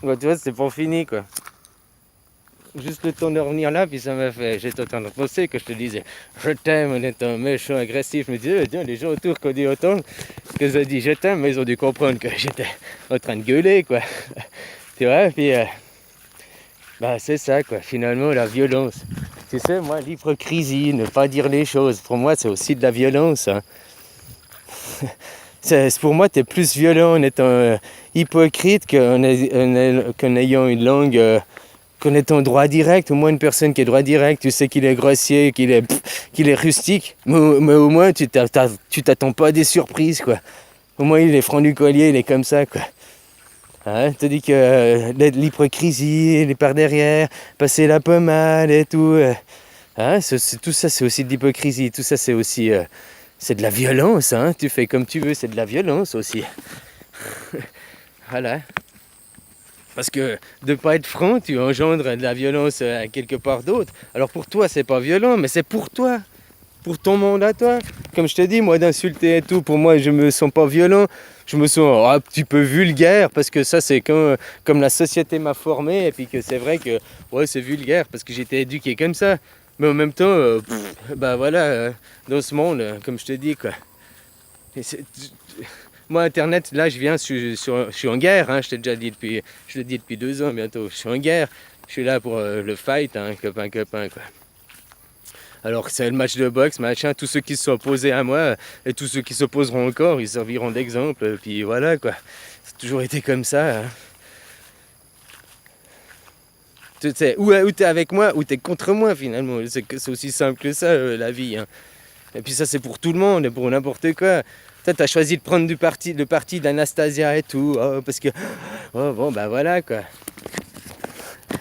Bah, tu vois, c'est pas fini, quoi. Juste le temps de revenir là, puis ça m'a fait. J'étais en train de penser que je te disais je t'aime en étant méchant, agressif. Je me disais, tiens, les gens autour qui ont dit autant que ça dit je t'aime, mais ils ont dû comprendre que j'étais en train de gueuler, quoi. Tu vois, puis bah, c'est ça, quoi. Finalement, la violence. Tu sais, moi, l'hypocrisie, ne pas dire les choses, pour moi, c'est aussi de la violence, hein. Pour moi, tu es plus violent en étant hypocrite qu'en ayant une langue. Qu'en étant droit direct, au moins une personne qui est droit direct, tu sais qu'il est grossier, qu'il est rustique, mais au moins tu t'attends pas à des surprises, quoi. Au moins il est franc du collier, il est comme ça, quoi. Hein, tandis que l'hypocrisie, les par derrière, passer la pommade et tout, hein, tout ça c'est aussi de l'hypocrisie, tout ça c'est aussi c'est de la violence, hein. Tu fais comme tu veux, c'est de la violence aussi. Voilà. Parce que de ne pas être franc, tu engendres de la violence à quelque part d'autre. Alors pour toi, c'est pas violent, mais c'est pour toi, pour ton monde à toi. Comme je te dis, moi d'insulter et tout, pour moi, je me sens pas violent. Je me sens un petit peu vulgaire, parce que ça, c'est comme la société m'a formé, et puis que c'est vrai que ouais, c'est vulgaire, parce que j'ai été éduqué comme ça. Mais en même temps, bah voilà, dans ce monde, comme je te dis, quoi. Moi, Internet, là, je suis en guerre, hein, je le dis depuis 2 ans bientôt. Je suis en guerre, je suis là pour le fight, hein, copain, quoi. Alors, c'est le match de boxe, machin, tous ceux qui se sont opposés à moi et tous ceux qui s'opposeront encore, ils serviront d'exemple, puis voilà, quoi. C'est toujours été comme ça, hein. Tu sais, ou t'es avec moi, ou t'es contre moi, finalement. C'est aussi simple que ça, la vie, hein. Et puis ça, c'est pour tout le monde, pour n'importe quoi. Toi, t'as choisi de prendre le parti d'Anastasia et tout, parce que... Oh, bon, bah voilà, quoi.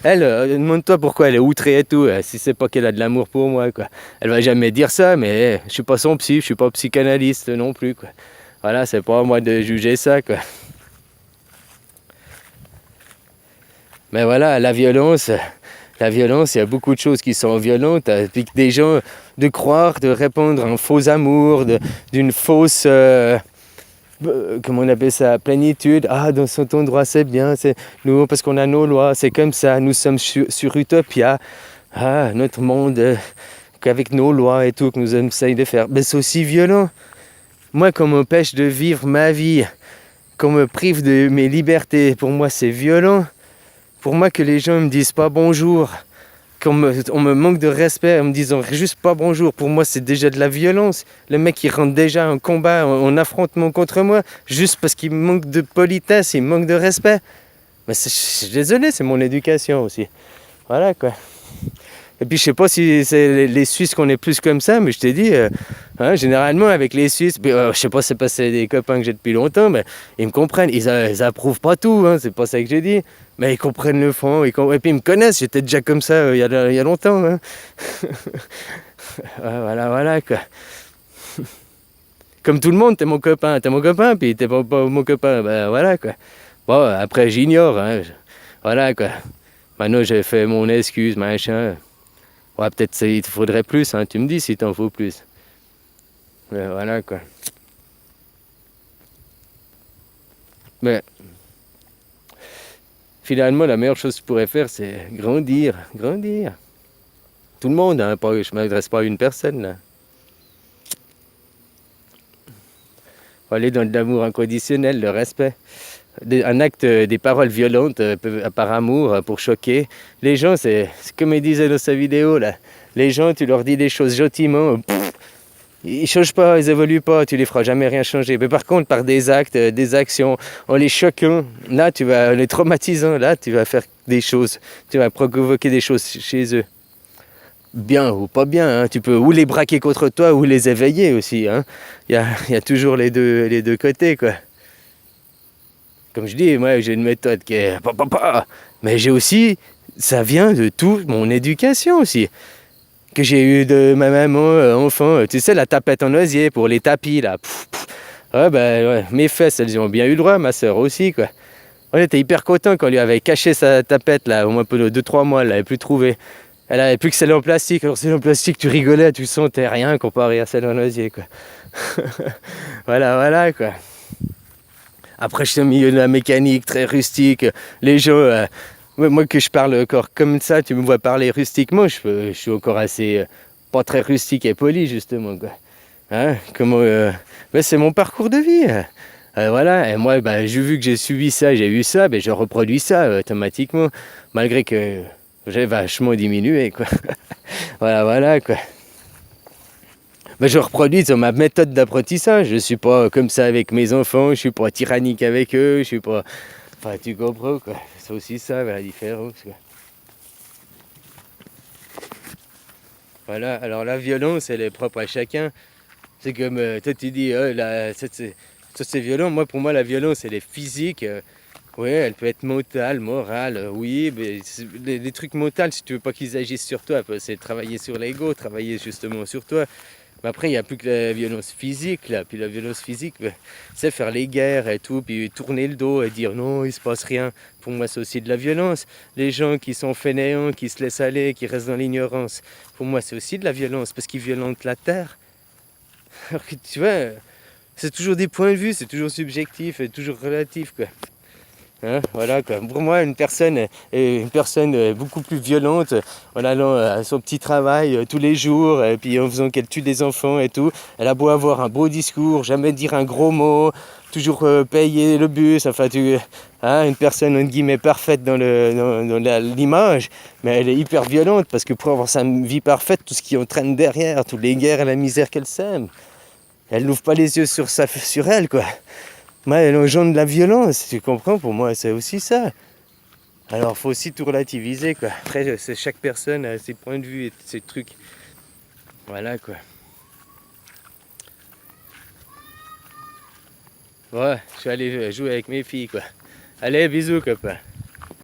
Elle, demande-toi pourquoi elle est outrée et tout, si c'est pas qu'elle a de l'amour pour moi, quoi. Elle va jamais dire ça, mais je suis pas son psy, je suis pas psychanalyste non plus, quoi. Voilà, c'est pas à moi de juger ça, quoi. Mais voilà, la violence, il y a beaucoup de choses qui sont violentes. Puis des gens, de croire, de répondre à un faux amour, d'une fausse... comment on appelle ça, plénitude. Ah, dans son endroit, c'est bien, c'est nous, parce qu'on a nos lois, c'est comme ça, nous sommes sur Utopia. Ah, notre monde, qu'avec nos lois et tout, que nous essayons de faire. Mais c'est aussi violent. Moi, qu'on m'empêche de vivre ma vie, qu'on me prive de mes libertés, pour moi, c'est violent. Pour moi, que les gens me disent pas bonjour, on me manque de respect en me disant juste pas bonjour, pour moi c'est déjà de la violence. Le mec il rentre déjà en combat, en affrontement contre moi, juste parce qu'il manque de politesse, il manque de respect. Mais je suis désolé, c'est mon éducation aussi. Voilà, quoi. Et puis je sais pas si c'est les Suisses qu'on est plus comme ça, mais je t'ai dit, hein, généralement avec les Suisses, je sais pas si c'est parce que c'est des copains que j'ai depuis longtemps, mais ils me comprennent, ils approuvent pas tout, hein, c'est pas ça que j'ai dit, mais ils comprennent le fond, et puis ils me connaissent, j'étais déjà comme ça il y a longtemps, hein. Voilà, quoi. Comme tout le monde, t'es mon copain, puis t'es pas mon copain, ben voilà, quoi. Bon, après j'ignore, hein, voilà, quoi. Maintenant j'ai fait mon excuse, machin. Ouais, peut-être il te faudrait plus, hein, tu me dis si t'en faut plus. Mais voilà, quoi. Mais finalement, la meilleure chose que tu pourrais faire, c'est grandir. Tout le monde, hein, je ne m'adresse pas à une personne, là. Faut aller dans l'amour inconditionnel, le respect. Un acte, des paroles violentes par amour, pour choquer. Les gens, c'est comme il disait dans sa vidéo, là. Les gens, tu leur dis des choses gentiment, ils ne changent pas, ils évoluent pas, tu les feras jamais rien changer. Mais par contre, par des actes, des actions, en les choquant, là, en les traumatisant, là, tu vas faire des choses, tu vas provoquer des choses chez eux. Bien ou pas bien, hein. Tu peux ou les braquer contre toi ou les éveiller aussi, hein. Il y a toujours les deux côtés, quoi. Comme je dis, moi, j'ai une méthode qui est mais j'ai aussi, ça vient de toute mon éducation aussi. Que j'ai eu de ma maman enfant, tu sais, la tapette en osier pour les tapis, là. Ouais, ouais, mes fesses, elles y ont bien eu le droit, ma soeur aussi, quoi. On était hyper contents quand on lui avait caché sa tapette, là, au moins pendant 2-3 mois, elle l'avait plus trouvée. Elle avait plus que celle en plastique. Alors celle en plastique, tu rigolais, tu sentais rien comparé à celle en osier, quoi. Voilà, quoi. Après, je suis au milieu de la mécanique, très rustique. Les gens, ouais, moi que je parle encore comme ça, tu me vois parler rustiquement, je suis encore assez, pas très rustique et poli, justement, quoi. Hein, comment, ben, c'est mon parcours de vie. Voilà, et moi, ben, vu que j'ai subi ça, j'ai eu ça, ben, je reproduis ça automatiquement, malgré que j'ai vachement diminué, quoi. Voilà, voilà, quoi. Ben, je reproduis sur ma méthode d'apprentissage. Je suis pas comme ça avec mes enfants, je suis pas tyrannique avec eux, je suis pas... Enfin, tu comprends, quoi. C'est aussi ça, la différence, quoi. Voilà, alors la violence, elle est propre à chacun. C'est comme, toi tu dis, ça c'est violent. Moi, pour moi, la violence, elle est physique. Ouais, elle peut être mentale, morale, oui, mais les trucs mentaux, si tu veux pas qu'ils agissent sur toi, c'est travailler sur l'ego, travailler justement sur toi. Mais après, il n'y a plus que la violence physique, là. Puis la violence physique, c'est faire les guerres et tout, puis tourner le dos et dire non, il se passe rien. Pour moi, c'est aussi de la violence. Les gens qui sont fainéants, qui se laissent aller, qui restent dans l'ignorance, pour moi, c'est aussi de la violence, parce qu'ils violentent la terre. Alors que tu vois, c'est toujours des points de vue, c'est toujours subjectif et toujours relatif, quoi. Hein, voilà, quoi. Pour moi, une personne est une personne beaucoup plus violente en allant à son petit travail tous les jours, et puis en faisant qu'elle tue des enfants et tout. Elle a beau avoir un beau discours, jamais dire un gros mot, toujours payer le bus, enfin, hein, une personne entre guillemets parfaite dans l'image, mais elle est hyper violente parce que pour avoir sa vie parfaite, tout ce qui entraîne derrière, toutes les guerres et la misère qu'elle sème, elle n'ouvre pas les yeux sur elle, quoi. Moi, les gens de la violence, tu comprends, pour moi, c'est aussi ça. Alors, il faut aussi tout relativiser, quoi. Après, c'est chaque personne a ses points de vue et ses trucs. Voilà, quoi. Ouais, je suis allé jouer avec mes filles, quoi. Allez, bisous, copain.